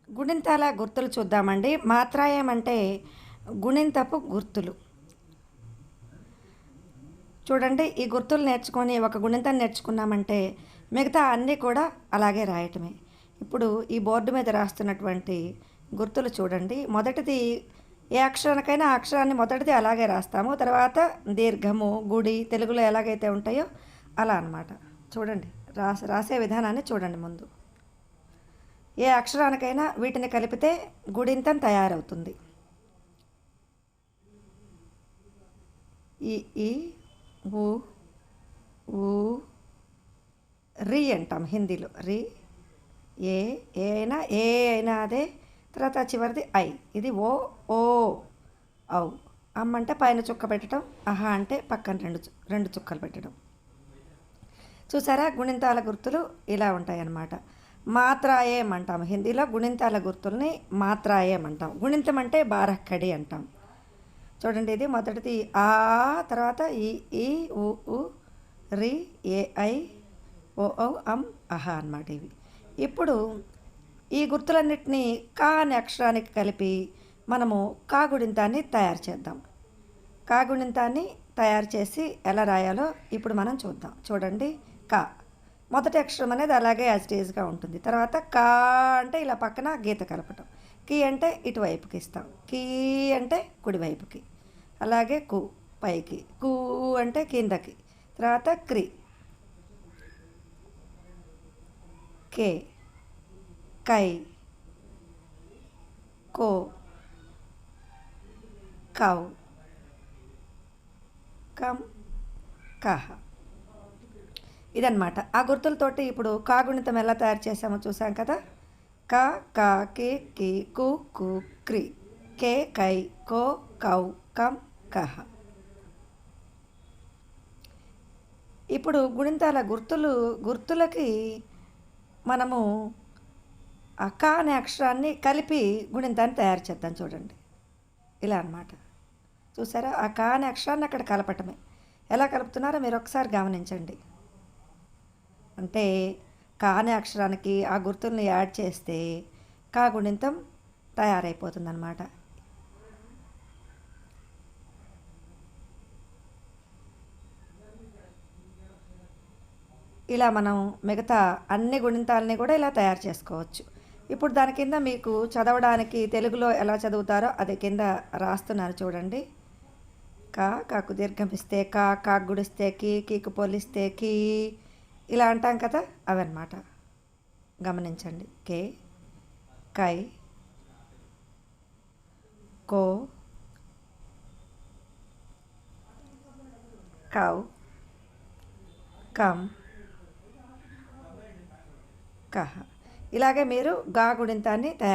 గుణింతాల గుర్తులు చూద్దామండి. మాత్రాయం అంటే గుణింతపు గుర్తులు. చూడండి, ఈ గుర్తులు నేర్చుకొని ఒక గుణింతం నేర్చుకున్నామంటే మిగతా అన్నీ కూడా అలాగే రాయటమే. ఇప్పుడు ఈ బోర్డు మీద రాస్తున్నటువంటి గుర్తులు చూడండి. మొదటిది ఏ అక్షరానికైనా ఆ అక్షరాన్ని మొదటిది అలాగే రాస్తాము. తర్వాత దీర్ఘము, గుడి తెలుగులో ఎలాగైతే ఉంటాయో అలా అన్నమాట. చూడండి, రాసే విధానాన్ని చూడండి. ముందు ఏ అక్షరానికైనా వీటిని కలిపితే గుడింతం తయారవుతుంది. ఈ ఊ ఊ రి అంటాం హిందీలో. రి ఏ అయినా అదే. తర్వాత చివరిది ఐ. ఇది ఓ ఓ ఔ. అమ్మ అంటే పైన చుక్క పెట్టడం, అహా అంటే పక్కన రెండు చుక్కలు పెట్టడం. చూసారా, గుణింతాల గుర్తులు ఇలా ఉంటాయన్నమాట. మాత్రాయేం అంటాం హిందీలో. గుణింతాల గుర్తుల్ని మాత్రాయేం అంటాం. గుణింతం అంటే బారహ్ఖడి అంటాం. చూడండి, ఇది మొదటిది ఆ, తర్వాత ఈ ఊ రి ఏ ఐ ఓ ఔ అం అహా అన్నమాట ఇవి. ఇప్పుడు ఈ గుర్తులన్నిటినీ కా అనే అక్షరానికి కలిపి మనము కాగుణింతాన్ని తయారు చేద్దాం. కాగుణింతాన్ని తయారు చేసి ఎలా రాయాలో ఇప్పుడు మనం చూద్దాం. చూడండి, కా మొదటి అక్షరం అనేది అలాగే యాజిటీజ్గా ఉంటుంది. తర్వాత కా అంటే ఇలా పక్కన గీత కలపటం. కీ అంటే ఇటువైపుకి ఇస్తాం. కీ అంటే కుడివైపుకి. అలాగే కు పైకి. కు అంటే కిందకి. తర్వాత క్రి, కే, కై, కో, కౌ, కం, కహ. ఇదన్నమాట. ఆ గుర్తులతోటి ఇప్పుడు కాగుణితం ఎలా తయారు చేసామో చూసాం కదా. క, కా, కే, కి, కు, కు, క్రి, కే, కై, కో, కౌ, కం, కహ. ఇప్పుడు గుణింతాల గుర్తులకి మనము ఆ కా అనే అక్షరాన్ని కలిపి గుణింతాన్ని తయారు చేద్దాం. చూడండి, ఇలా అన్నమాట. చూసారా, ఆ కా అనే అక్షరాన్ని అక్కడ కలపటమే. ఎలా కలుపుతున్నారో మీరు ఒకసారి గమనించండి. అంటే కా అనే అక్షరానికి ఆ గుర్తుల్ని యాడ్ చేస్తే కా గుణింతం తయారైపోతుందన్నమాట. ఇలా మనం మిగతా అన్ని గుణింతాలని కూడా ఇలా తయారు చేసుకోవచ్చు. ఇప్పుడు దాని కింద మీకు చదవడానికి తెలుగులో ఎలా చదువుతారో అది కింద రాస్తున్నారు చూడండి. కా, కాకు దీర్ఘం ఇస్తే కా, కాకు గుడిస్తే కీ, కీకు పోలిస్తే కీ, ఇలా అంటాం కదా, అవన్నమాట. గమనించండి. కే, కై, కో, కౌ, కం, కహ. ఇలాగే మీరు గా గుణింతాన్ని తయారు